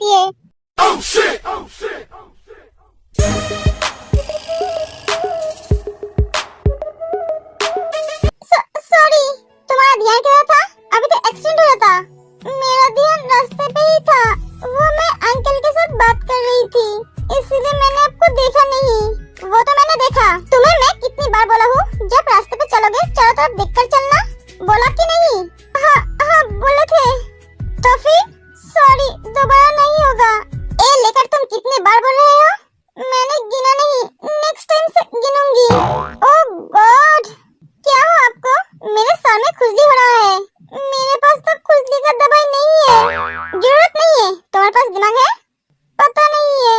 लगती है। सॉरी, तुम्हारा ध्यान किधर था? अभी तो एक्सीडेंट हुआ था। मेरा ध्यान रास्ते पे ही था। वो मैं अंकल के साथ बात कर रही थी, इसलिए मैंने आपको देखा नहीं। वो तो मैंने देखा। तुम्हें मैं कितनी बार बोला हूँ, जब रास्ते पे चलोगे चारों तरफ देखकर चलना। बोला कि नहीं? हाँ हाँ बोले थे। तो फिर सॉरी, दोबारा नहीं होगा। ए लेकर तुम कितनी बार बोल रहे हो? मैंने गिना नहीं, नेक्स्ट टाइम से गिनूंगी। ओह गॉड, क्या हो आपको? मेरे सर में खुजली हो रहा है। मेरे पास तो खुजली का दवाई नहीं है। जरूरत नहीं है। तुम्हारे पास दिमाग है? पता नहीं है।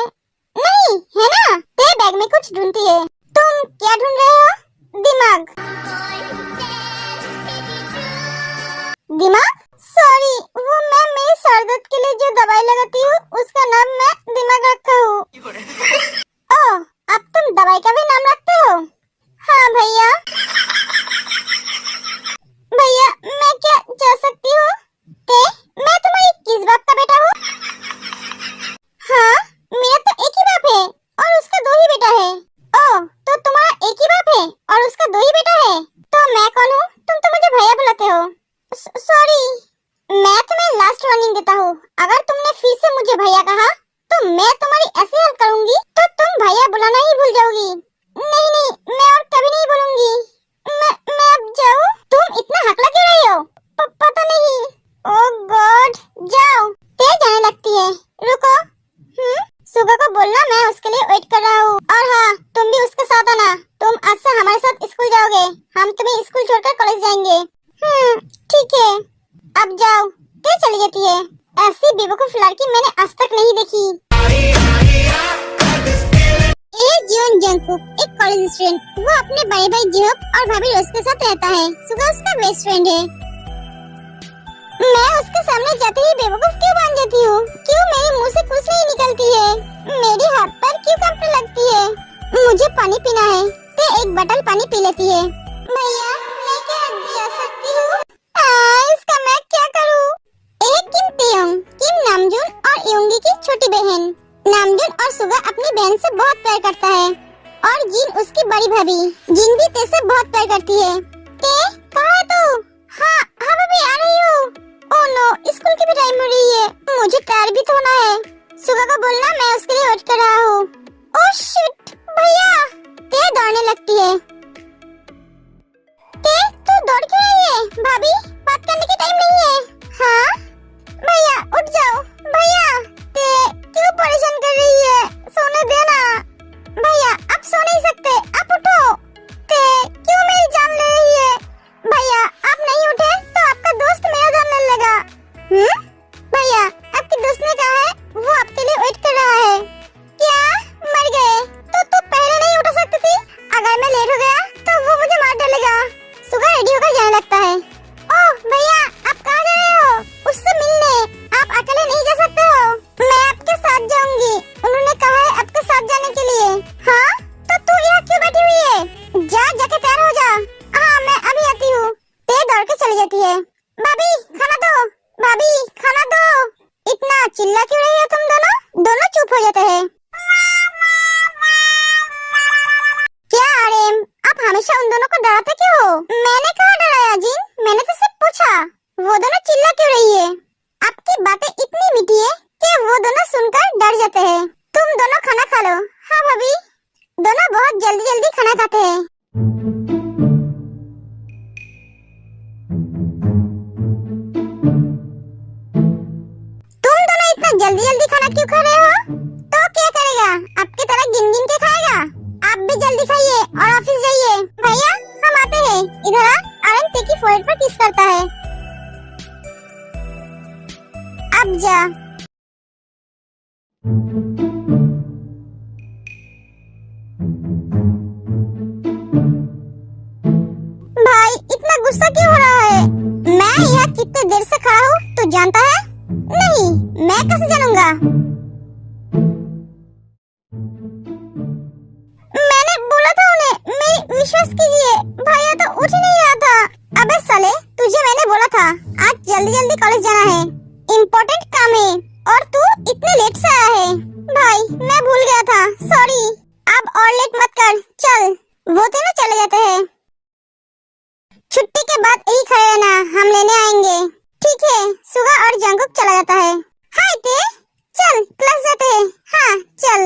नहीं है ना? तेरे बैग में कुछ ढूंढती है। तुम क्या ढूंढ रहे हो? दिमाग। दिमाग? सॉरी, वो मैं मेरे सर दर्द के लिए जो दवाई लगाती हूँ उसका नाम मैं दिमाग रखा हूँ। ओह, अब तुम दवाई का भी नाम रखते हो? हाँ भैया। भैया मैं क्या जा सकती हूँ? मैं तुम्हारी किस बाप का बेटा हूँ? हाँ, मेरा तो एक ही बाप है और उसका दो ही बेटा है। ओह, तो तुम्हारा एक ही बाप है और उसका दो ही बेटा है। तो मैं कौन हूँ? तुम तो मुझे भैया बुलाते हो। सॉरी, मैं तुम्हें लास्ट वार्निंग देता हूँ। अगर तुमने फिर से मुझे भैया कहा तो मैं तुम्हारी ऐसी हालत करूंगी तो तुम भैया बुलाना ही भूल जाओगी। नहीं नहीं, मैं और कभी नहीं बोलूंगी। मैं अब जाऊँ? तुम इतना हकला क्यों रही हो? पता नहीं। ओह गॉड, जाओ। तेज जाने लगती है। रुको। सुबह को बोलना मैं उसके लिए वेट कर रहा हूँ। और हाँ, तुम भी उसके साथ आना। तुम आज से हमारे साथ स्कूल जाओगे। हम तुम्हें स्कूल छोड़कर कॉलेज जाएंगे। ठीक है, अब जाओ। क्या चली जाती है? ऐसी बेवकूफ लड़की मैंने आज तक नहीं देखी। जीवन जंकुक एक कॉलेज स्टूडेंट, वो अपने बड़े भाई जिहोक और भाभी रोज के साथ रहता है। सुगा उसका बेस्ट फ्रेंड है। मैं उसके सामने जाते ही बेवकूफ क्यों बन जाती हूँ? क्यों मेरे मुंह से कुछ नहीं निकलती है? मेरी हाथ पर क्यों कांपने लगती है? मुझे पानी पीना है तो एक बोतल पानी पी लेती है। भैया मैं क्या जा सकती हूँ? इसका मैं क्या करूँ? एक किम तेयोंग, किम नामजून और योंगी की छोटी बहन। नामजून और सुगा अपनी बहन से बहुत प्यार करता है और जिन उसकी बड़ी भाभी। जिन भी ते से बहुत प्यार करती है। ते कहाँ है तू? हाँ हाँ भाभी आ रही हूँ। ओह नो, स्कूल की भी टाइम हो रही है। मुझे तैयार भी तो होना है। सुगा को बोलना मैं उसके लिए वेट कर रहा हूँ। ओह शिट, भैया। ते दौड़ने लगती है। ते तू दौड़ क्यों रही है? भाभी बात करने की टाइम नहीं है। हाँ भैया उठ जाओ। भैया ते क्यों परेशान कर रही है? सोने देना। भैया अब सो नहीं सकते, आप उठो। ते क्यों मेरी जान ले रही है? भैया आप नहीं उठे तो आपका दोस्त मेरा जान ले लेगा। भैया आपके दोस्त ने कहा है वो आपके लिए वेट कर रहा है। क्या मर गए? तो तू पहले नहीं उठ सकती थी? अगर मैं लेट हो गया तो वो मुझे मार डालेगा। सुगा रेडी होकर जाने लगता है। ओह भैया आप कहाँ जा रहे हो? उससे मिलने। आप अकेले नहीं जा सकते हो, मैं आपके साथ जाऊंगी। उन्होंने कहा है आपके साथ जाने के लिए। हाँ तो तू यहाँ क्यों बैठी हुई है? जा जाके तैयार हो जा। हाँ मैं अभी आती हूँ। ते दौड़ के चली जाती है। भाभी खाना दो, भाभी खाना दो। इतना चिल्ला क्यों रही हो तुम दोनों? दोनों चुप हो जाते हैं। क्या आरेम, आप हमेशा उन दोनों को डराते क्यों हो? मैंने कहाँ डराया जिन, मैंने तो सिर्फ पूछा। वो दोनों चिल्ला क्यों रही है? आपकी बातें इतनी मीठी है कि वो दोनों सुनकर डर जाते हैं। तुम दोनों खाना खा लो। हाँ भाभी। दोनों बहुत जल्दी जल्दी खाना खाते हैं। तुम दोनों इतना जल्दी जल्दी खाना क्यों खा रहे हो? तो क्या करेगा? आपकी तरह गिन गिन के खाएगा? आप भी जल्दी खाइए और ऑफिस जाइए। भैया हम आते हैं। इधर आ। आरएन ते की फोrehead पर किस करता है। अब जा। भाई इतना गुस्सा क्यों हो रहा है? मैं यहाँ कितने देर से खड़ा हूँ तू जानता है? नहीं, मैं कैसे जानूंगा? मैंने बोला था उन्हें, मेरी विश्वास कीजिए। भैया तो उठ ही नहीं रहा था। अबे साले, तुझे मैंने बोला था आज जल्दी जल्दी कॉलेज जाना है, इम्पोर्टेंट काम है, और तू इतने लेट से आया है? भाई मैं भूल गया था, सॉरी। अब और लेट मत कर, चल। वो तो ना चले जाते हैं, छुट्टी के बाद यही खड़े रहना, हम लेने आएंगे। ठीक है। सुगा और जंगकुक चला जाता है। हाय ते, चल क्लास जाते हैं। हाँ चल।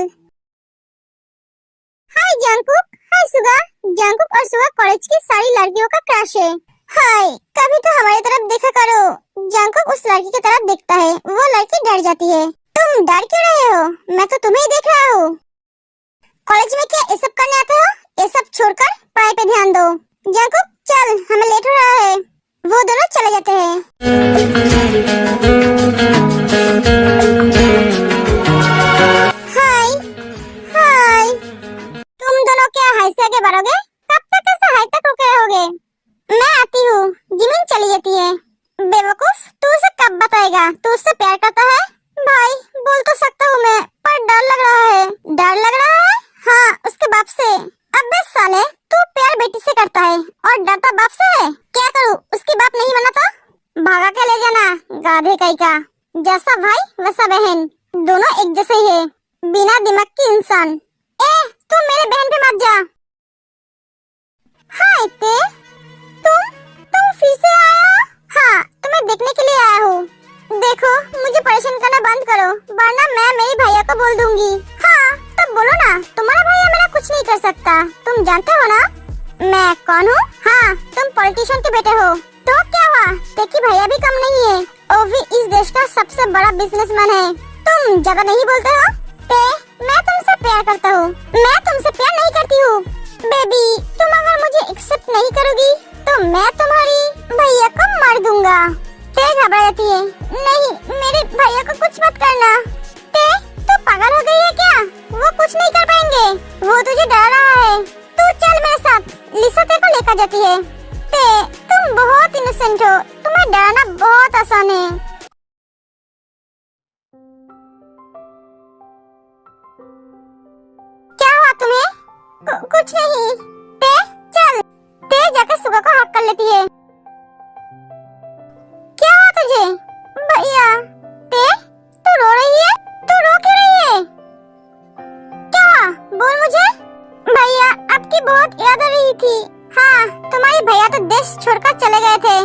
हाय जंगकुक, हाय सुगा। जंगकुक और सुगा कॉलेज की सारी लड़कियों का क्रश है। हाय, कभी तो हमारी तरफ देखा करो। जंगकुक उस लड़की की तरफ देखता है, वो लड़की डर जाती है। तुम डर क्यों रहे हो? मैं तो तुम्हें ही देख रहा हूँ। कॉलेज में क्या ये सब करने आते हो? ये सब छोड़कर पढ़ाई पे ध्यान दो। जंगकुक चल, हमें लेट हो रहा है। वो दोनों चले जाते हैं। हाय हाय, तुम दोनों क्या हाय से आगे बढ़ोगे? कब तक ऐसा हाय तक रुके रहोगे? मैं आती हूँ। जिमिन चली जाती है। बेवकूफ, तू उसे कब बताएगा तू उससे प्यार करता है? भाई बोल तो सकता हूँ मैं, पर डर लग रहा है। डर लग रहा है? हाँ, उसके बाप से। अबे साले, तू प्यार बेटी से करता है और डरता बाप से है? क्या करूँ, उसकी बाप नहीं बना तो? भागा के ले जाना, गाधे कहीं का। जैसा भाई वैसा बहन, दोनों एक जैसे ही है, बिना दिमाग की इंसान। ए, तू मेरे बहन पे मत जा। हाय ते, तुम फिर से आए हो? हाँ, तुम्हें देखने के लिए आया हूँ। देखो, मुझे परेशान करना बंद करो, वरना मैं मेरे भैया को बोल दूंगी। हाँ, तो बोलो ना, तुम्हारा भैया मेरा कुछ नहीं कर सकता, तुम जानते हो ना? मैं कौन हूँ? हाँ, तुम पॉलिटिशियन के बेटे हो। तो क्या हुआ? तेकी भैया भी कम नहीं है, वो भी इस देश का सबसे बड़ा बिजनेसमैन है। तुम ज्यादा नहीं बोलते हो? मैं तुमसे प्यार करता हूँ। मैं तुमसे प्यार नहीं करती हूँ। बेबी, तुम अगर मुझे एक्सेप्ट नहीं करोगी तो मैं तुम्हारी भैया को मार दूंगा। ते घबरा जाती है। नहीं, मेरे भैया को कुछ मत करना। ते, तू पागल हो गई है क्या? वो कुछ नहीं कर पाएंगे, वो तुझे डरा रहा है। तू चल मेरे साथ, लिसा ते को लेकर जाती है। ते, तुम बहुत इनोसेंट हो, तुम्हें डराना बहुत आसान है। क्या हुआ तुम्हें? कुछ नहीं। ते, चल। ते जाकर सुगा को हक कर लेती है। क्या हुआ तुझे? भैया। ते, तू रो रही है? तू रो क्यों रही है? क्या हुआ? बोल मुझे। भैया, आपकी बहुत याद आ रही थी। हाँ, तुम्हारे भैया तो देश छोड़कर चले गए थे।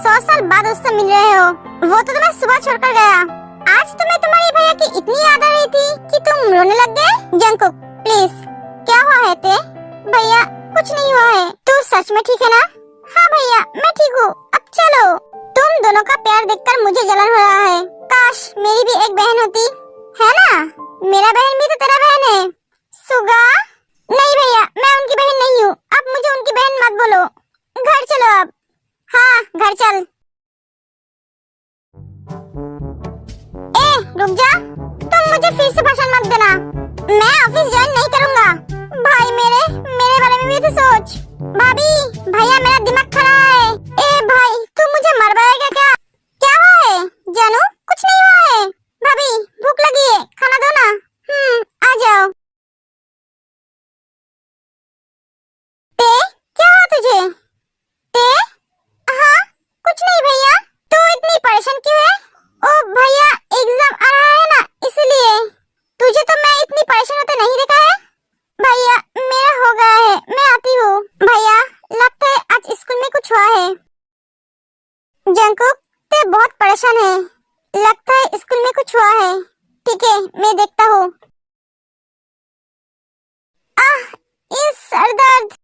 100 साल बाद उससे मिल रहे हो। वो तो तुम्हें सुबह छोड़कर गया। आज तुम्हें तुम्हारे भैया की इतनी याद आ रही थी कि तुम रोने लग गए? जंगकुक, प्लीज, क्या हुआ है ते? भैया, कुछ नहीं हुआ है। तू सच में ठीक है ना? हाँ भैया, मैं ठीक हूँ। अब चलो। तुम दोनों का प्यार देखकर मुझे जलन हो रहा है। काश मेरी भी एक बहन होती, है ना? मेरा बहन भी तो तेरा बहन है। सुगा? नहीं भैया, मैं उनकी बहन नहीं हूँ, अब मुझे उनकी बहन मत बोलो। घर चलो अब। हाँ, घर चल। ए, रुक जा, तुम मुझे फिर से भाषण मत देना। मैं ऑफिस ज्वाइन नहीं करूँगा। भाई, मेरे बारे में भी तो सोच। भाभी, भैया मेरा दिमाग खराब है। ए भाई, तू मुझे मरवाएगा क्या? क्या हुआ है? जानू, कुछ नहीं हुआ है। भाभी, भूख लगी है, खाना दो ना। आ जाओ। ते, क्या हुआ तुझे? ते, हाँ, कुछ नहीं भैया। तू इतनी परेशान क्यों है? ओ भैया, एग्जाम आ रहा है ना, इसलिए। तुझे तो मैं इतनी परेशान होते नहीं देखा है। भैया, मेरा हो गया है, मैं आती हूँ। भैया, लगता है आज स्कूल में कुछ हुआ है। जंगकुक, ते बहुत परेशान है, लगता है स्कूल में कुछ हुआ है। ठीक है, मैं देखता हूँ। आह, ये सर दर्द।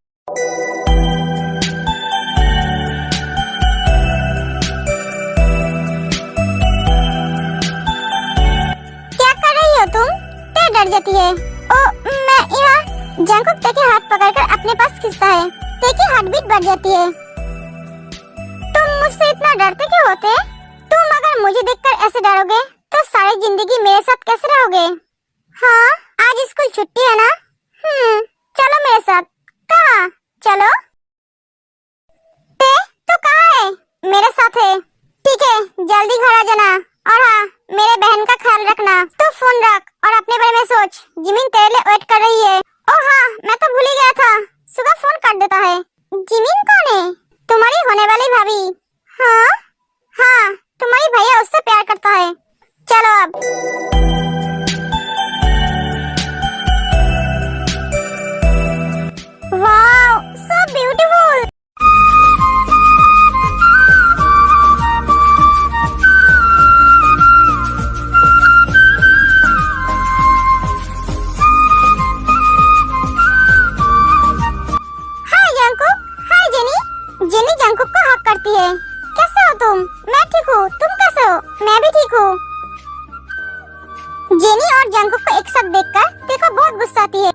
क्या कर रही हो तुम? ते डर जाती है। ओ, मैं यहाँ। जंगकुक ते के हाथ पकड़कर अपने पास खींचता है। ते की हार्ट बीट बढ़ जाती है। तुम मुझसे इतना डरते क्यों होते? तुम अगर मुझे देखकर ऐसे डरोगे तो सारी जिंदगी मेरे साथ कैसे रहोगे? हाँ, आज स्कूल छुट्टी है ना? चलो मेरे साथ। कहाँ? चलो। ते, तू कहाँ है? मेरे साथ है। ठीक है, जल्दी घर आ जाना। और हाँ, मेरे बहन का ख्याल रखना। तू फोन रख और अपने बारे में सोच। जिमिन तेरे लिए वेट कर रही है। ओह हाँ, मैं तो भूल ही गया था। सुबह फोन कर देता है। जिमिन कौन है? तुम्हारी होने वाली भाभी। हाँ हाँ, तुम्हारी भैया उससे प्यार करता है। चलो अब। जेनी और जंकुक को एक साथ देखकर तेरे को बहुत गुस्सा आती है।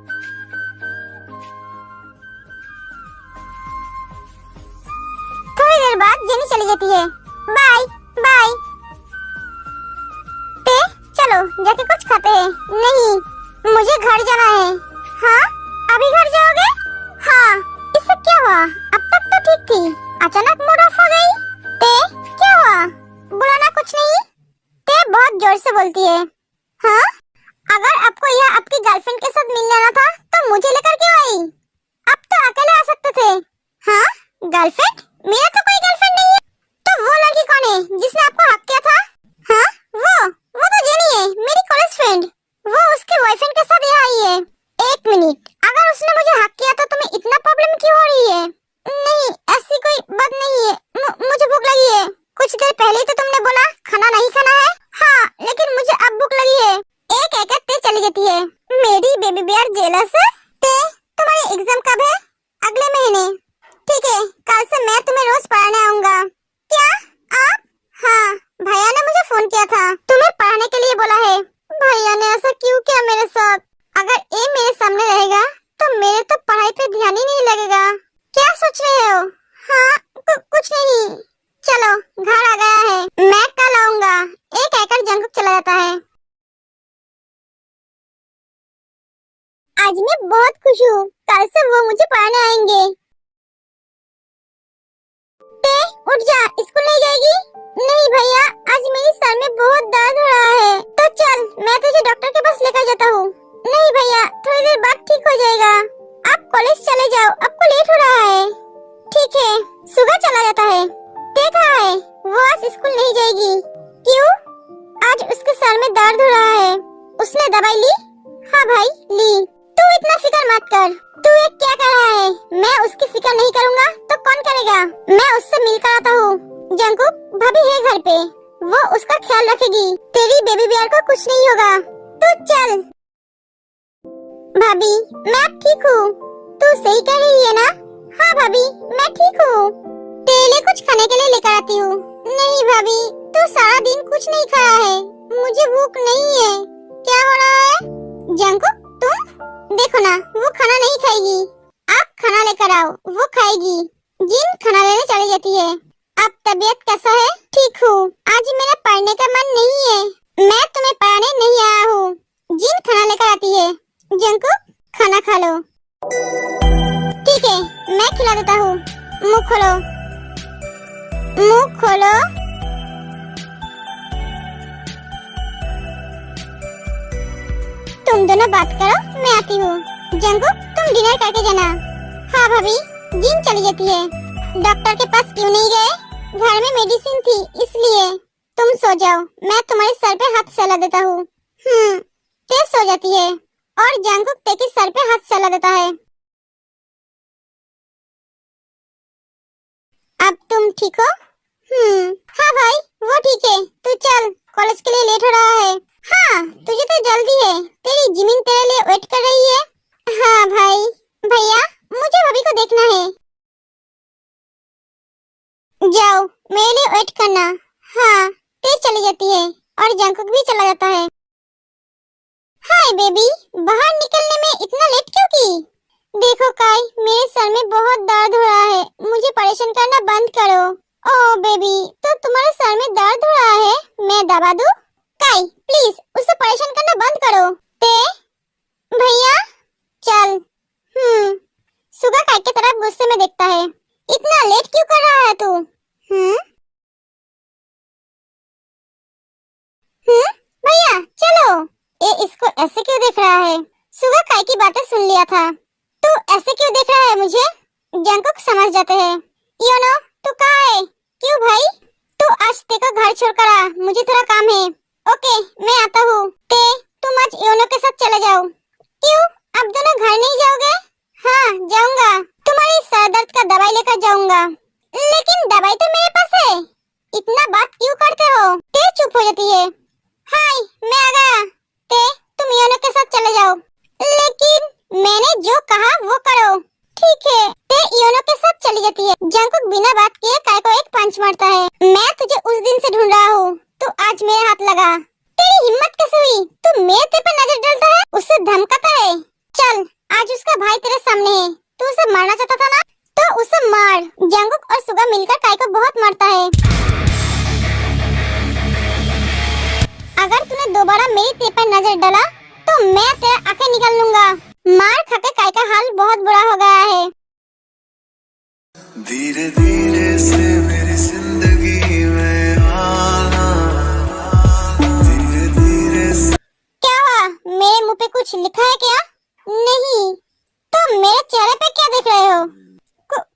थोड़ी देर बाद जेनी चली जाती है। Bye bye. ते चलो जाके कुछ खाते हैं। नहीं, मुझे घर जाना है। हाँ, अभी घर जाओगे? हाँ। इससे क्या हुआ? अब तक तो ठीक थी, अचानक मूड ऑफ हो गई। ते क्या हुआ? बुलाना कुछ नहीं। ते बहुत जोर से बोलती है। हाँ, अगर आपको यह आपकी गर्लफ्रेंड के साथ मिलने आना था तो मुझे लेकर क्यों आई? अब तो अकेले आ सकते थे। हाँ, गर्लफ्रेंड? मेरा तो कोई गर्लफ्रेंड नहीं है। तो वो लड़की कौन है जिसने आपको हक किया था? हाँ, वो तो जेनी है, मेरी कॉलेज फ्रेंड। वो उसके बॉयफ्रेंड के साथ यहाँ आई है। एक मिनट, अगर उसने मुझे हक किया तो तुम्हें इतना प्रॉब्लम क्यों हो रही है? नहीं, ऐसी कोई बात नहीं है। मुझे भूख लगी है। कुछ देर पहले तो तुमने बोला खाना नहीं खाना है। हाँ, लेकिन मुझे अब भूख लगी है। एक एक ते चली जाती है। मेरी बेबी बियर जेलस है। ते, तुम्हारी एग्जाम कब है? अगले महीने। ठीक है, कल से मैं तुम्हें रोज पढ़ाने आऊंगा। क्या आप? हाँ, भैया ने मुझे फोन किया था, तुम्हें पढ़ाने के लिए बोला है। भैया ने ऐसा क्यों किया मेरे साथ? अगर ये मेरे सामने रहेगा तो मेरे तो पढ़ाई पे ध्यान ही नहीं लगेगा। क्या सोच रहे हो? हाँ, कुछ नहीं। चलो, घर आ गया है, मैं कल आऊंगा। एक एकड़ जंकुक चला जाता है। आज मैं बहुत खुश हूँ, कल से वो मुझे पढ़ाने आएंगे। ते, उठ जा, स्कूल नहीं जाएगी? नहीं भैया, आज मेरे सर में बहुत दर्द हो रहा है। तो चल, मैं तुझे डॉक्टर के पास लेकर जाता हूँ। नहीं भैया, थोड़ी देर बाद ठीक हो जाएगा। आप कॉलेज चले जाओ, आपको लेट हो रहा है। ठीक है। सुबह चला जाता है। देखा है, वो आज स्कूल नहीं जाएगी। क्यों? आज उसके सर में दर्द हो रहा है। उसने दवाई ली? हाँ भाई, ली। तू इतना फिक्र मत कर। तू ये क्या कर रहा है? मैं उसकी फिक्र नहीं करूँगा तो कौन करेगा? मैं उससे मिलकर आता हूँ। जंकुक, भाभी है घर पे, वो उसका ख्याल रखेगी। तेरी बेबी बियर को कुछ नहीं होगा। तू चल। भाभी, मैं ठीक हूँ। तू सही कह रही है ना? हाँ भाभी, मैं ठीक हूँ। तेरे लिए कुछ खाने के लिए लेकर आती हूँ। नहीं भाभी, तू सारा दिन कुछ नहीं खाया है, मुझे भूख नहीं है। क्या हो रहा है? जंकुक, तुम देखो ना, वो खाना नहीं खाएगी। आप खाना लेकर आओ, वो खाएगी। जिन खाना लेने चली जाती है। अब तबीयत कैसा है? ठीक हूँ। आज मेरा पढ़ने का मन नहीं है। मैं तुम्हें पढ़ाने नहीं आया हूँ। जिन खाना लेकर आती है। जंकुक, खाना खा लो। ठीक है, मैं खिला देता हूँ। मुंह खोलो, मुंह खोलो। तुम दोनों बात करो, मैं आती हूँ। जंकुक, तुम डिनर करके जाना। हाँ भाभी। जिन चली जाती है। डॉक्टर के पास क्यों नहीं गए? घर में मेडिसिन थी इसलिए। तुम सो जाओ, मैं तुम्हारे सर पे हाथ सला देता हूँ। ते सो जाती है और जंकुक ते के सर पे हाथ सला देता है। अब तुम ठीक हो? हाँ भाई, वो ठीक है। तू चल, कॉलेज के लिए लेट हो रहा है। हाँ, तुझे तो जल्दी है, तेरी जिमिन तेरे लिए वेट कर रही है। हाँ भाई। भैया, मुझे भाभी को देखना है। जाओ, मेरे लिए वेट करना। हाँ, तेज चली जाती है और जंकुक भी चला जाता है। हाय बेबी, बाहर निकलने में इतना लेट क्यों की? देखो काई, मेरे सर में बहुत दर्द हो रहा है, मुझे परेशान करना बंद करो। ओह बेबी, तो तुम्हारे सर में दर्द हो रहा है, मैं दबा दूं? काई, प्लीज उसे परेशान करना बंद करो। ते, भैया, चल। सुगा काई की तरफ गुस्से में देखता है। इतना लेट क्यों कर रहा है तू? भैया चलो। ये इसको ऐसे क्यों देख रहा है? सुगा काई की बातें सुन लिया था। तू ऐसे क्यों देख रहा है मुझे? जंकुक समझ जाते हैं। योनो, तू कहाँ है? क्यों भाई? तू आज ते को घर छोड़कर आ, मुझे थोड़ा काम है। ओके, मैं आता हूँ। ते, तुम आज योनो के साथ चले जाओ। क्यों, अब दोनों घर नहीं जाओगे? हाँ, जाऊंगा। तुम्हारी सर दर्द का दवाई लेकर जाऊंगा। लेकिन दवाई तो मेरे पास है। इतना बात क्यों करते हो? ते चुप हो जाती है। हाय, मैं आ गया। ते, तुम योनो के साथ चले जाओ। लेकिन मैंने जो कहा वो करो। ठीक है। ते योनो के साथ चली जाती है। जंकुक बिना बात किए काय को एक पंच मारता है। मैं तुझे उस दिन से ढूंढ रहा हूँ, तू आज मेरे हाथ लगा। तेरी हिम्मत कैसे हुई? तू मेरे ते पे नजर डालता है, उससे धमकाता है। चल, आज उसका भाई तेरे सामने है। तू उसे मारना चाहता था ना, तो उसे मार। जंगकुक और सुगा मिलकर काई को बहुत मारता है। अगर तूने दोबारा मेरी ते पर नजर डाला तो मैं तेरा आंखें निकाल लूंगा। मार खाके काई का हाल बहुत बुरा हो गया है। धीरे धीरे से मेरी जिंदगी में आना, धीरे धीरे से। क्या हुआ? मेरे मुंह पे कुछ लिखा है क्या? नहीं, तो मेरे चेहरे पे क्या देख रहे हो?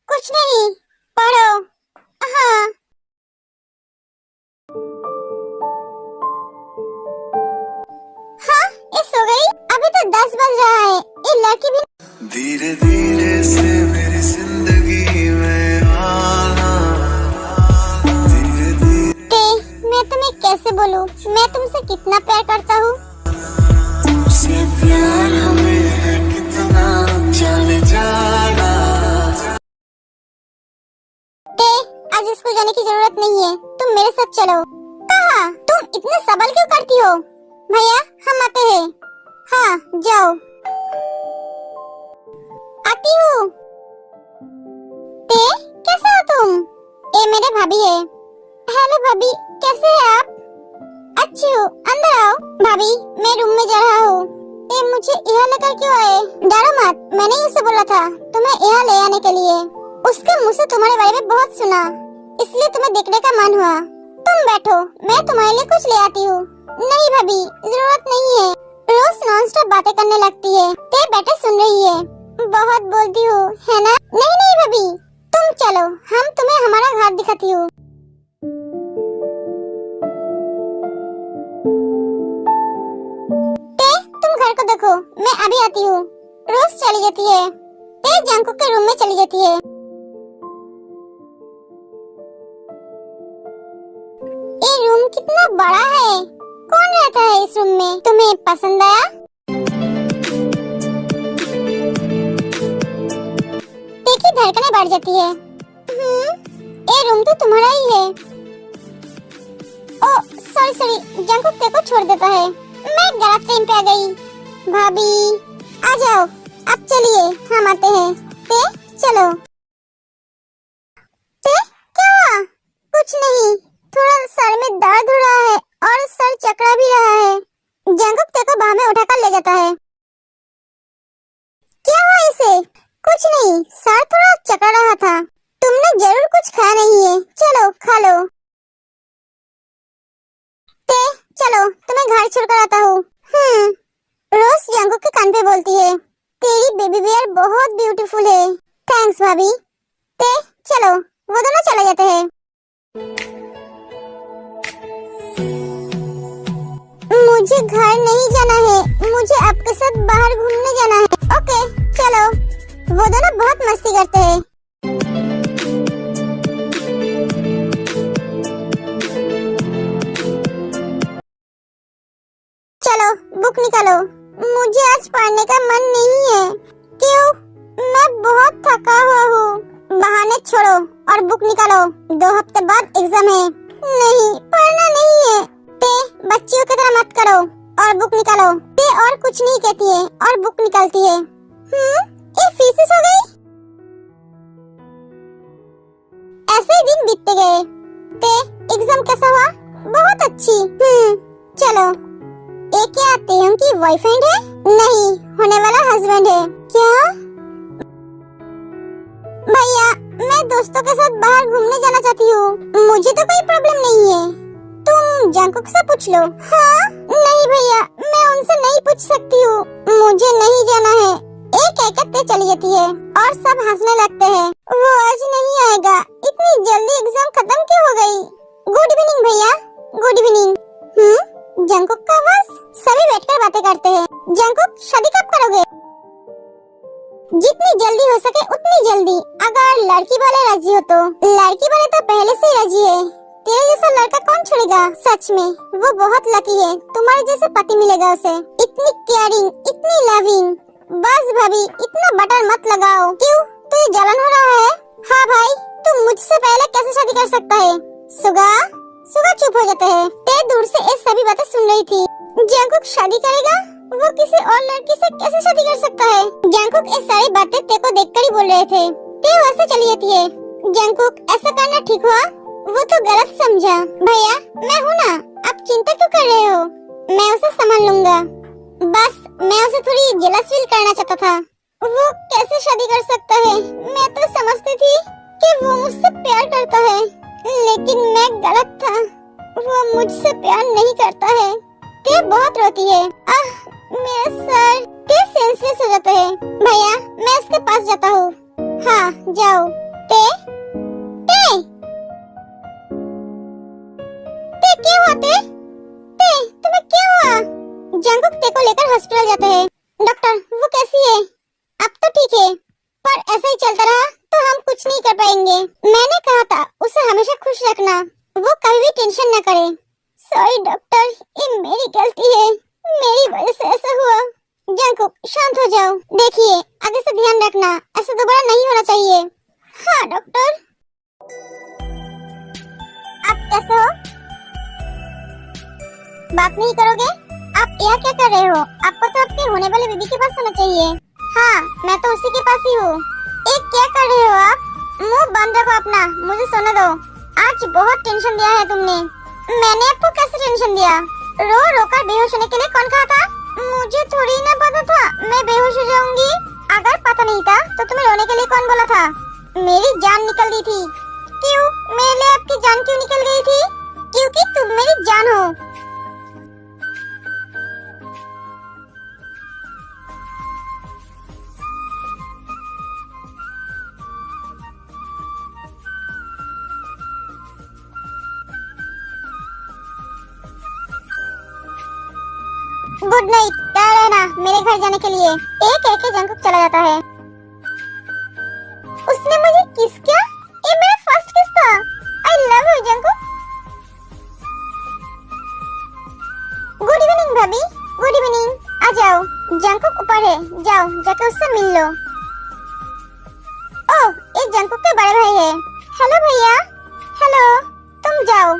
कुछ नहीं, पढ़ो। हाँ। हाँ, ये सो गई? अभी तो 10 बज रहा है। ये लड़की भी। धीरे धीरे से मेरी जिंदगी में आना, धीरे धीरे। मैं तुम्हें कैसे बोलूं? मैं तुमसे कितना प्यार करता हूँ। तुमसे प्यार हमें है कितना, जाने जाना। आज स्कूल जाने की जरूरत नहीं है, तुम मेरे साथ चलो। कहाँ? तुम इतने सवाल क्यों करती हो? भैया, हम आते हैं। हाँ, जाओ। आती हूँ। कैसे हो तुम? ये मेरे भाभी है। हेलो भाभी, कैसे हैं आप? अच्छी हूँ, अंदर आओ। भाभी, मैं रूम में जा रहा हूँ। ये मुझे यहाँ लेकर क्यों आए? डरो मत, मैंने ही उसे बोला था तुम्हें यहाँ ले आने के लिए। उसके मुँह से तुम्हारे बारे में बहुत सुना, इसलिए तुम्हें देखने का मन हुआ। तुम बैठो, मैं तुम्हारे लिए कुछ ले आती हूँ। नहीं भाभी, जरूरत नहीं है। रोज नॉनस्टॉप बातें करने लगती है। ते बैठे सुन रही है। बहुत बोलती हो, है ना? नहीं नहीं भाभी, तुम चलो, हम तुम्हें हमारा घर दिखाती हूँ। ते, तुम घर को देखो, मैं अभी आती हूँ। रोज चली जाती है। ते जंकुक के रूम में चली जाती है। ये रूम कितना बड़ा है। कौन रहता है इस रूम में? तुम्हें पसंद आया? देखिए, धड़कनें बढ़ जाती है। ये रूम तो तुम्हारा ही है। ओ सॉरी, जंकुक ते को छोड़ देता है। मैं गलत टाइम पे आ गई। भाभी, आ जाओ, अब चलिए, हम आते हैं। ते, चलो। ते, क्या हुआ? कुछ नहीं, थोड़ा सर में दर्द हो रहा है और सर चकरा भी रहा है। जंकुक ते को बाह में उठाकर ले जाता है। क्या हुआ इसे? कुछ नहीं, सर थोड़ा चकरा रहा था। तुमने जरूर कुछ खाया नहीं है, चलो खा लो। ते, चलो, तुम्हें घर छोड़कर आता हूँ। रोज जंकुक के कान पे बोलती है, तेरी बेबी बियर बहुत ब्यूटीफुल है। थैंक्स भाभी। ते, चलो, वो दोनों चले जाते हैं। मुझे घर नहीं जाना है, मुझे आपके साथ बाहर घूमने जाना है। ओके, चलो। वो दोनों बहुत मस्ती करते हैं। चलो, बुक निकालो। मुझे आज पढ़ने का मन नहीं है। क्यों? मैं बहुत थका हुआ हूँ। बहाने छोड़ो और बुक निकालो। 2 हफ्ते बाद एग्जाम है। नहीं, पढ़ना नहीं है। ते, बच्चियों की तरह मत करो और बुक निकालो। ते और कुछ नहीं कहती है और बुक निकालती है। ये फीसेस हो गई। ऐसे ही दिन बीतते गए। ते, एग्जाम कैसा हुआ? बहुत अच्छी। चलो। ये क्या तेयंग की बॉयफ्रेंड है? नहीं, होने वाला हस्बैंड है। क्या? भैया, मैं दोस्तों के साथ बाहर घूमने जाना चाहती हूँ। मुझे तो कोई प्रॉब्लम नहीं है, तुम जंकुक से पूछ लो। हाँ? नहीं भैया, मैं उनसे नहीं पूछ सकती हूँ। मुझे नहीं जाना है। एक कहते चली जाती है और सब हंसने लगते हैं। वो आज नहीं आएगा। इतनी जल्दी एग्जाम खत्म क्यों हो गई? गुड इवनिंग भैया। Good evening. जंकुक का आवाज। सभी बैठकर बातें करते हैं। जंकुक, शादी कब करोगे? जितनी जल्दी हो सके उतनी जल्दी। अगर लड़की वाले राजी हो तो। लड़की वाले तो पहले से ही राजी है। तेरे जैसा लड़का कौन छोड़ेगा? सच में वो बहुत लकी है, तुम्हारे जैसे पति मिलेगा उसे। इतनी केयरिंग, इतनी लविंग। बस भाभी, इतना बटर मत लगाओ। क्यों, तुझे जलन हो रहा है? हाँ भाई, तुम मुझसे पहले कैसे शादी कर सकता है? सुगा, सुगा चुप हो जाता है। ते दूर से ये सभी बातें सुन रही थी। जंकुक शादी करेगा? वो किसी और लड़की से कैसे शादी कर सकता है? जंकुक ये सारी बातें ते को देखकर ही बोल रहे थे। ते वैसे चली जाती है। जंकुक ऐसा करना ठीक हुआ? वो तो गलत समझा। भैया मैं हूँ ना, आप चिंता क्यों कर रहे हो? मैं उसे संभाल लूंगा। बस मैं उसे थोड़ी जेलस फील करना चाहता था। वो कैसे शादी कर सकता है? मैं तो समझती थी कि वो मुझसे प्यार करता है, लेकिन मैं गलत था। वो मुझसे प्यार नहीं करता है। ते बहुत रोती है। मेरा सर। ते सेंसलेस हो जाता है। भैया मैं उसके पास जाता हूँ। हाँ जाओ। ते ते ते क्या हुआ? ते तुम्हें क्या हुआ? जंकुक ते को लेकर हॉस्पिटल जाते हैं। डॉक्टर वो कैसी है? अब तो ठीक है, पर ऐसा ही चलता रहा तो हम कुछ नहीं कर पाएंगे। मैंने कहा था उसे हमेशा खुश रखना, वो कभी भी टेंशन न करे। सॉरी डॉक्टर, ये मेरी गलती है, मेरी वजह से ऐसा हुआ। जंकुक शांत हो जाओ। देखिए आगे से ध्यान रखना, ऐसा दोबारा नहीं होना चाहिए। हाँ डॉक्टर। आप कैसे हो? बात नहीं करोगे? आप यहाँ क्या कर रहे हो? आपको तो आपके होने वाले बेबी के पास होना चाहिए। हाँ मैं तो उसी के पास ही हूँ। एक क्या कर रहे हो आप? मुंह बंद रखो अपना, मुझे सोने दो। आज बहुत टेंशन दिया है तुमने। मैंने आपको कैसे टेंशन दिया? रो रो कर बेहोश होने के लिए कौन कहा था? मुझे थोड़ी ना पता था मैं बेहोश हो जाऊंगी। अगर पता नहीं था तो तुम्हें रोने के लिए कौन बोला था? मेरी जान निकल गई थी। क्यों? मेरे लिए आपकी जान क्यों निकल गई थी? क्योंकि तुम मेरी जान हो। Good night. तैयार रहना मेरे घर जाने के लिए। एक कह के जंकुक चला जाता है। उसने मुझे किस किया? ये मेरा फर्स्ट किस था। I love you Jungkook. Good evening भाभी। Good evening. आ जाओ। जंकुक ऊपर है, जाओ जाके उससे मिल लो। ओह ये जंकुक के बड़े भाई है। हेलो भैया। हेलो। तुम जाओ।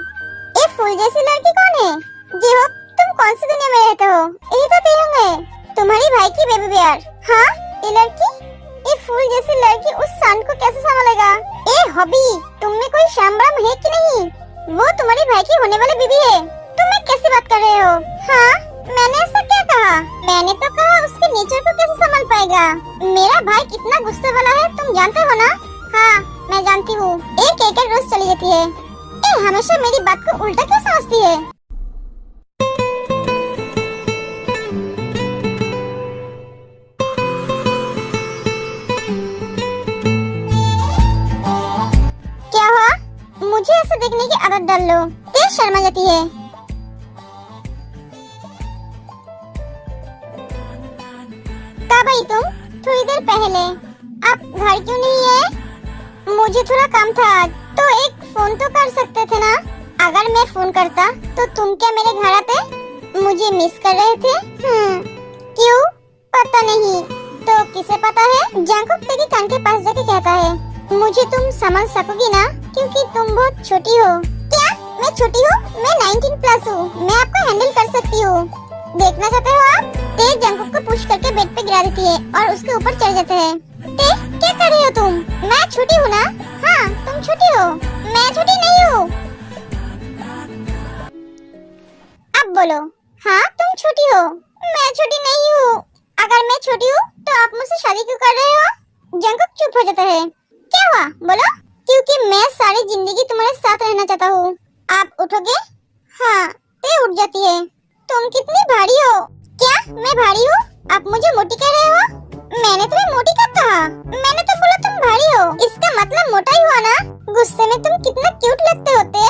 ये फूल जैसी लड़की कौन है? जी हो, तुम कौन सी दुनिया में रहते हो? यही तो ते होंगे, तुम्हारी भाई की बेबी बेयर। हाँ ये लड़की, ये फूल जैसी लड़की उस सांड को कैसे संभालेगा? ए हॉबी, तुम में कोई शर्म है कि नहीं? वो तुम्हारी भाई की होने वाली बीबी है। तुम कैसी बात कर रहे हो? हाँ मैंने ऐसा क्या कहा? मैंने तो कहा उसके नेचर को कैसे संभाल पाएगा। मेरा भाई कितना गुस्से वाला है तुम जानते हो ना? हाँ मैं जानती हूँ। एक एक रोज चली जाती है। ए हमेशा मेरी बात को उल्टा क्यों समझती है? मुझे ऐसे देखने की आदत डाल लो। ते शर्मा जाती है। कब आई तुम? थोड़ी देर पहले। आप घर क्यों नहीं है? मुझे थोड़ा काम था तो एक फोन तो कर सकते थे ना? अगर मैं फोन करता तो तुम क्या मेरे घर आते? मुझे मिस कर रहे थे? क्यों? पता नहीं। तो किसे पता है? जंकुक तेरी कान के पास जाके कहता है, मुझे तुम समझ सकोगी ना क्योंकि तुम बहुत छोटी हो। क्या मैं छोटी हूँ? मैं 19 प्लस हूँ, मैं आपको हैंडल कर सकती हूँ। देखना चाहते हो आप? ते जंकुक को पुश करके बेड पे गिरा देती है और उसके ऊपर चढ़ जाते हैं। ते क्या कर रही हो तुम? मैं छोटी हूँ ना? हाँ तुम छोटी हो, मैं छोटी नहीं हूँ। अब बोलो। हाँ तुम छोटी हो, मैं छोटी नहीं हूँ। अगर मैं छोटी हूँ तो आप मुझसे शादी क्यों कर रहे हो? जंकुक चुप हो जाता है। क्या हुआ बोलो? क्योंकि मैं सारी जिंदगी तुम्हारे साथ रहना चाहता हूँ। आप उठोगे? हाँ। ते उठ जाती है। तुम कितनी भारी हो? क्या मैं भारी हूँ? आप मुझे मोटी कह रहे हो? मैंने तुम्हें मोटी कब कहा? मैंने तो बोला तुम भारी हो, इसका मतलब मोटा ही हुआ ना? गुस्से में तुम कितना क्यूट लगते होते।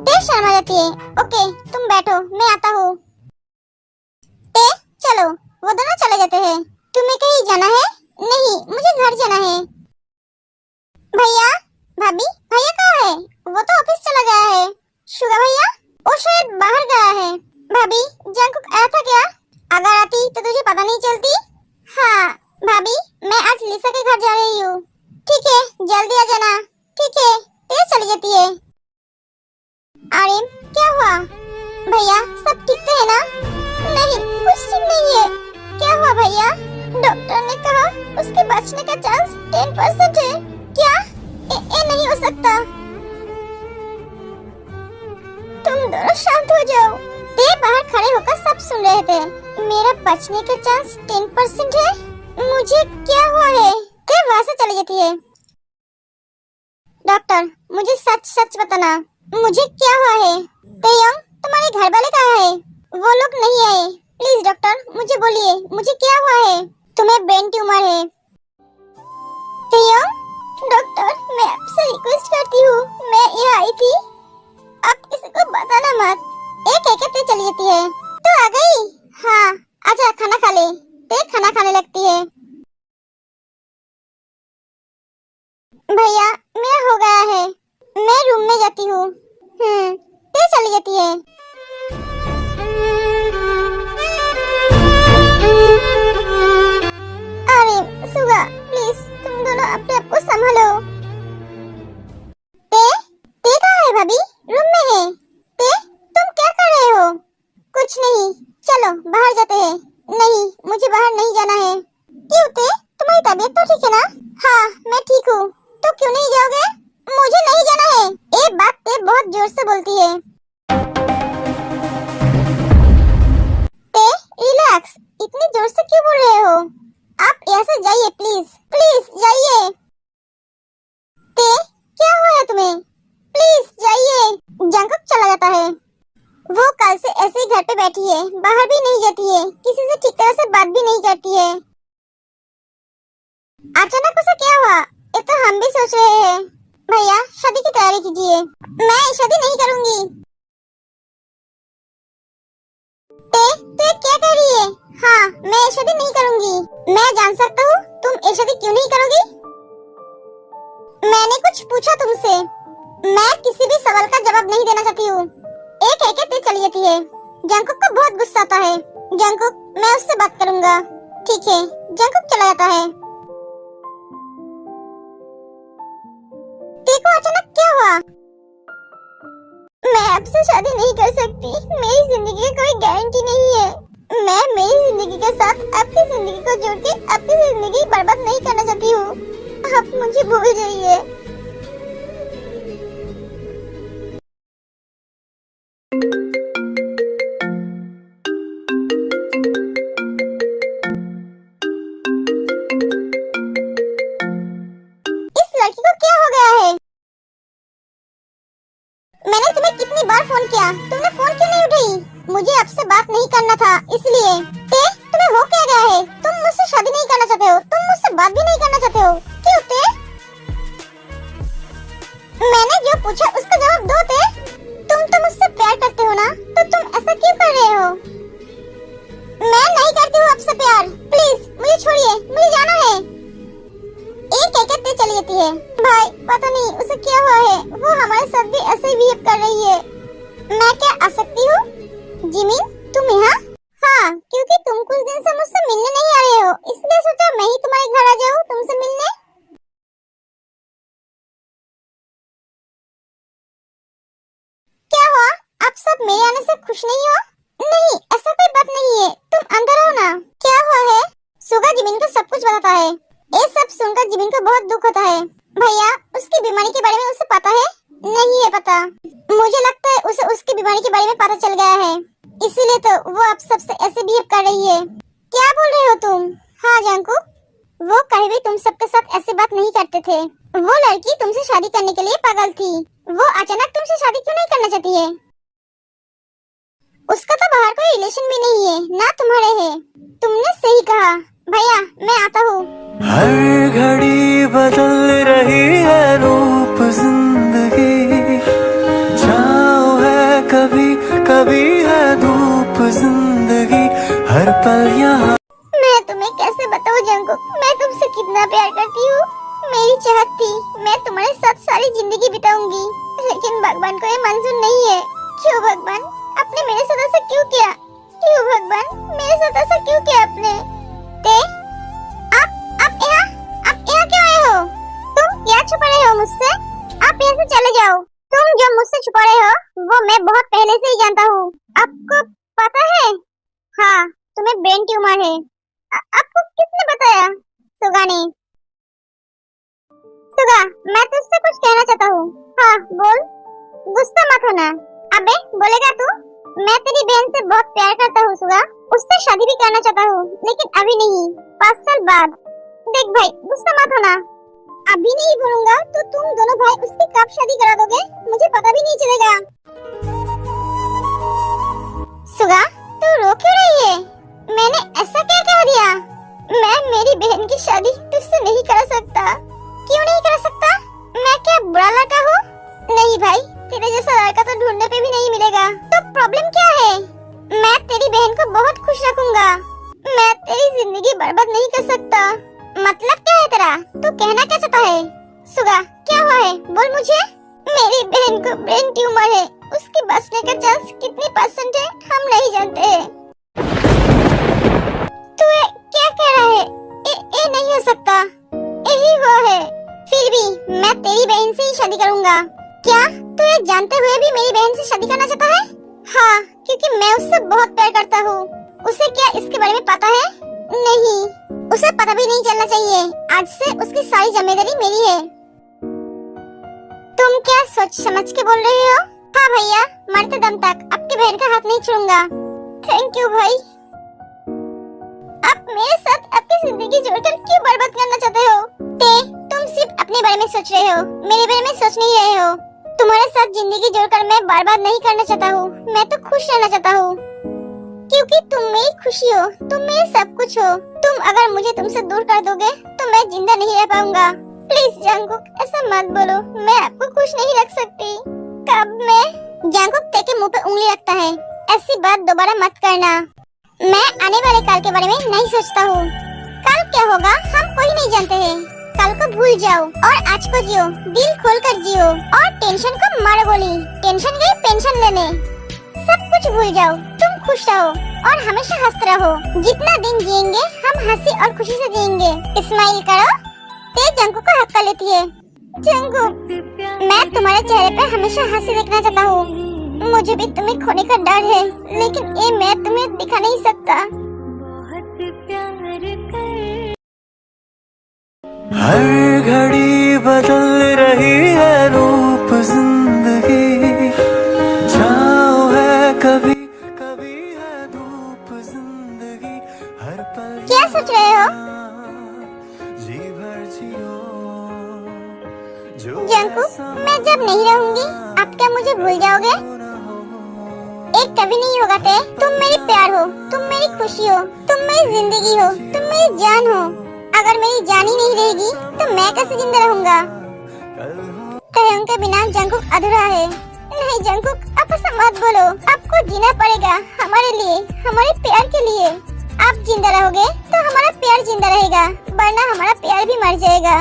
ते शर्मा जाती है। ओके तुम बैठो, मैं आता हूँ। ते चलो। वो दोनों चले जाते हैं। तुम्हें कहीं जाना है? नहीं मुझे घर जाना है। भैया भाभी, भैया कहाँ है? वो तो ऑफिस चला गया है। शुगा भैया? वो शायद बाहर गया है। भाभी जंकुक आया था क्या? अगर आती तो तुझे पता नहीं चलती। हाँ भाभी मैं आज लिसा के घर जा रही हूँ। ठीक है जल्दी आ जाना। ठीक है। तेज चली जाती है। आर्यन क्या हुआ? भैया सब ठीक तो है ना? नहीं कुछ ठीक नहीं है। क्या हुआ भैया? डॉक्टर ने कहा उसके बचने का चांस 10% है। क्या? ये नहीं हो सकता। तुम दोनों शांत हो जाओ। ते बाहर खड़े होकर सब सुन रहे थे। मेरा बचने का चांस 10% है? मुझे क्या हुआ है? ते वहां से चली जाती है। डॉक्टर मुझे सच सच बताना, मुझे क्या हुआ है? तेयंग तुम्हारे घर वाले कहाँ है? वो लोग नहीं आए। प्लीज डॉक्टर मुझे बोलिए, मुझे क्या हुआ है? तुम्हें ब्रेन ट्यूमर है। तेयंग डॉक्टर मैं आपसे रिक्वेस्ट करती हूँ, मैं यहाँ आई थी, आप किसी को बताना मत। एक कहते चली जाती है। तो आ गई? हाँ आजा खाना खा ले। ते खाना खाने लगती है। भैया मेरा हो गया है, मैं रूम में जाती हूँ। ते चली जाती है। अरे सुगा प्लीज तुम दोनों अपने आप को संभालो। ते कहाँ है भाभी? रूम में है। ते तुम क्या कर रहे हो? कुछ नहीं, चलो बाहर जाते हैं। नहीं मुझे बाहर नहीं जाना है। क्यों ते तुम्हारी तबीयत तो ठीक है ना? हाँ मैं ठीक हूँ। तो क्यों नहीं जाओगे? मुझे नहीं जाना है। एक बात ते बहुत जोर से बोलती है। ते रिलैक्स, इतनी जोर से क्यों बोल रहे हो? आप यहाँ से जाइए प्लीज, प्लीज जाइए। ते क्या हुआ है तुम्हें? प्लीज जाइए। जंकुक चला जाता है। वो कल से ऐसे ही घर पे बैठी है, बाहर भी नहीं जाती है, किसी से ठीक तरह से बात भी नहीं करती है। अचानक उसे क्या हुआ? ये तो हम भी सोच रहे हैं। भैया शादी की तैयारी कीजिए। मैं शादी नहीं करूंगी। तो क्या कह रही है? हाँ मैं शादी नहीं करूंगी। मैं जान सकता हूँ तुम ये शादी क्यों नहीं करोगी? मैंने कुछ पूछा तुमसे, मैं किसी भी सवाल का जवाब नहीं देना चाहती हूँ। एक कहते चली जाती है। जंकुक को बहुत गुस्सा आता है। जंकुक मैं उससे बात करूंगा। ठीक है। जंकुक चला जाता है। देखो अचानक क्या हुआ? मैं आपसे शादी नहीं कर सकती, मेरी जिंदगी की कोई गारंटी नहीं है। मैं मेरी जिंदगी के साथ आपकी जिंदगी को जोड़ के आपकी जिंदगी बर्बाद नहीं करना चाहती हूँ। आप मुझे भूल जाइए। इस लड़की को क्या हो गया है? मैंने तुम्हें कितनी बार फोन किया, तुमने फोन क्यों नहीं उठाई? मुझे आपसे बात नहीं करना था इसलिए। ते तुम्हें हो क्या गया है? तुम मुझसे शादी नहीं करना चाहते हो, तुम मुझसे बात भी नहीं करना चाहते हो, क्यों ते? मैंने जो पूछा उसका जवाब दो ते। तुम तो मुझसे प्यार करते हो ना, तो तुम ऐसा क्यों कर रहे हो? मैं नहीं करती हूँ आपसे प्यार, प्लीज मुझे छोड़िए, मुझे जाना है। एक कहते चली जाती है। भाई पता नहीं उसे क्या हुआ है, वो हमारे साथ भी ऐसे ही बिहेव कर रही है। मैं क्या आ सकती हूँ? जिमिन तुम यहाँ? हाँ क्योंकि तुम कुछ दिन से मुझसे मिलने नहीं आ रहे हो, इसलिए सोचा मैं ही तुम्हारे घर आ जाऊँ तुमसे मिलने। क्या हुआ? आप सब मेरे आने से खुश नहीं हो? नहीं ऐसा कोई बात नहीं है, तुम अंदर आओ ना। क्या हुआ है? सुगा जिमिन को सब कुछ बताता है। ये सब सुनकर जिमिन को बहुत दुख होता है। भैया उसकी बीमारी के बारे में उसे पता है? नहीं है पता। मुझे लगता है उसे उसकी बीमारी के बारे में पता चल गया है, इसीलिए तो वो आप सबसे ऐसे बिहेव कर रही है। क्या बोल रहे हो तुम? हाँ जंकुक, वो कभी भी तुम सबके साथ ऐसी बात नहीं करते थे। वो लड़की तुमसे शादी करने के लिए पागल थी। वो अचानक तुमसे शादी क्यों नहीं करना चाहती है? उसका तो बाहर कोई रिलेशन भी नहीं है, ना तुम्हारे है। तुमने सही कहा। भैया मैं आता हूँ। हर घड़ी बदल रही है रूप जिंदगी, छाँव है कभी कभी है धूप जिंदगी, हर पल यहाँ। मैं तुम्हें कैसे बताऊँ जंकुक, मैं तुमसे कितना प्यार करती हूँ। मेरी चाहत थी मैं तुम्हारे साथ सारी जिंदगी बिताऊंगी, लेकिन भगवान को ये मंजूर नहीं है। क्यों भगवान, आपने मेरे साथ ऐसा क्यों किया? क्यों भगवान, मेरे साथ ऐसा क्यों किया आपने? ते आप यहाँ क्यों आए हो? तुम क्या छुपा रहे हो मुझसे? आप यहाँ से चले जाओ। तुम जो मुझसे छुपा रहे हो वो आपको किसने बताया? सुगा ने। सुगा, मैं तुझसे कुछ कहना चाहता हूँ। हाँ बोल। गुस्सा मत होना। अबे बोलेगा तू? मैं तेरी बहन से बहुत प्यार करता हूँ सुगा। उससे शादी भी करना चाहता हूँ, लेकिन अभी नहीं, 5 साल बाद। देख भाई, गुस्सा मत होना। अभी नहीं बोलूंगा तो तुम दोनों भाई उसकी कब शादी करा दोगे मुझे पता भी नहीं चलेगा। सुगा, तू रो क्यों रही है? मैंने ऐसा क्या कह दिया? मैं मेरी बहन की शादी तुझसे नहीं करा सकता। क्यों नहीं करा सकता? मैं क्या बुरा लड़का हूँ? नहीं भाई, तेरे जैसा लड़का तो ढूंढने पे भी नहीं मिलेगा। तो प्रॉब्लम क्या है? मैं तेरी बहन को बहुत खुश रखूंगा। मैं तेरी जिंदगी बर्बाद नहीं कर सकता। मतलब क्या है तेरा? तू कहना क्या चाहता है? सुगा, क्या हुआ है? बोल मुझे। मेरी बहन को ब्रेन ट्यूमर है। उसके बचने का चांस कितनी % है हम नहीं जानते हैं। तू क्या कह रहा है? ये नहीं हो सकता। यही हुआ है। फिर भी मैं तेरी बहन से ही शादी करूंगा। क्या तू ये जानते हुए भी मेरी बहन से शादी करना चाहता है? हाँ, क्योंकि मैं उससे बहुत प्यार करता हूँ। उसे क्या इसके बारे में पता है? नहीं, उसे पता भी नहीं चलना चाहिए। आज से उसकी सारी जिम्मेदारी मेरी है। तुम क्या सोच समझ के बोल रहे हो? हाँ भैया, मरते दम तक आपकी बहन का हाथ नहीं छूऊंगा। थैंक यू भाई। आप मेरे साथ आपकी जिंदगी जोड़कर क्यों बर्बाद करना चाहते हो? तुम सिर्फ अपने बारे में सोच रहे हो, मेरे बारे में सोच नहीं रहे हो। तुम्हारे साथ जिंदगी जोड़कर मैं बर्बाद नहीं करना चाहता हूँ। मैं तो खुश रहना चाहता हूँ, क्योंकि तुम मेरी खुशी हो, तुम मेरे सब कुछ हो। तुम अगर मुझे तुमसे दूर कर दोगे तो मैं जिंदा नहीं रह पाऊंगा। प्लीज जंगकुक, ऐसा मत बोलो। मैं आपको खुश नहीं रख सकती। कब मैं? जंगकुक तेरे मुंह पे उंगली रखता है। ऐसी बात दोबारा मत करना। मैं आने वाले काल के बारे में नहीं सोचता हूँ। कल क्या होगा हम कोई नहीं जानते हैं। कल को भूल जाओ और आज को जियो, दिल खोल कर जियो और टेंशन को मारो गोली। टेंशन गई पेंशन लेने। सब कुछ भूल जाओ, तुम खुश रहो और हमेशा हंसते रहो। जितना दिन जिएंगे हम हंसी और खुशी से जिएंगे। स्माइल करो। ते जंगकुक को हक कर लेती है। जंगकुक, मैं तुम्हारे चेहरे पे हमेशा हंसी देखना चाहता हूँ। मुझे भी तुम्हें खोने का डर है, लेकिन ये मैं तुम्हें दिखा नहीं सकता। हर घड़ी बदल रही है रूप जिंदगी। छाँव है कभी कभी है धूप जिंदगी। हर पल क्या सोच रहे हो? जी भर जियो। जंगकुक, मैं जब नहीं रहूंगी आप क्या मुझे भूल जाओगे? एक कभी नहीं होगा ते। तुम मेरी प्यार हो, तुम मेरी खुशी हो, तुम मेरी जिंदगी हो, तुम मेरी जान हो। अगर मेरी जान ही नहीं रहेगी तो मैं कैसे जिंदा रहूंगा? कहीं के बिना जंगकुक अधूरा है। नहीं जंगकुक, आप ऐसा मत बोलो। आपको जीना पड़ेगा हमारे लिए, हमारे प्यार के लिए। आप जिंदा रहोगे तो हमारा प्यार जिंदा रहेगा, वरना हमारा प्यार भी मर जाएगा।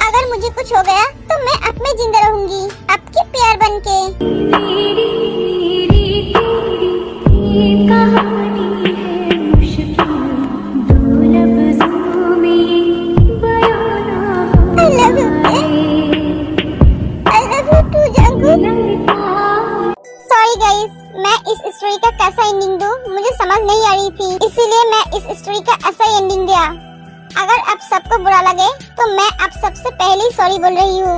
अगर मुझे कुछ हो गया तो मैं आप में जिंदा रहूंगी, आपके प्यार बनके। सॉरी गाइस, मैं इस स्टोरी का कैसा एंडिंग दूं मुझे समझ नहीं आ रही थी, इसीलिए मैं इस स्टोरी का ऐसा एंडिंग दिया। अगर आप सबको बुरा लगे तो मैं आप सबसे पहले ही सॉरी बोल रही हूँ।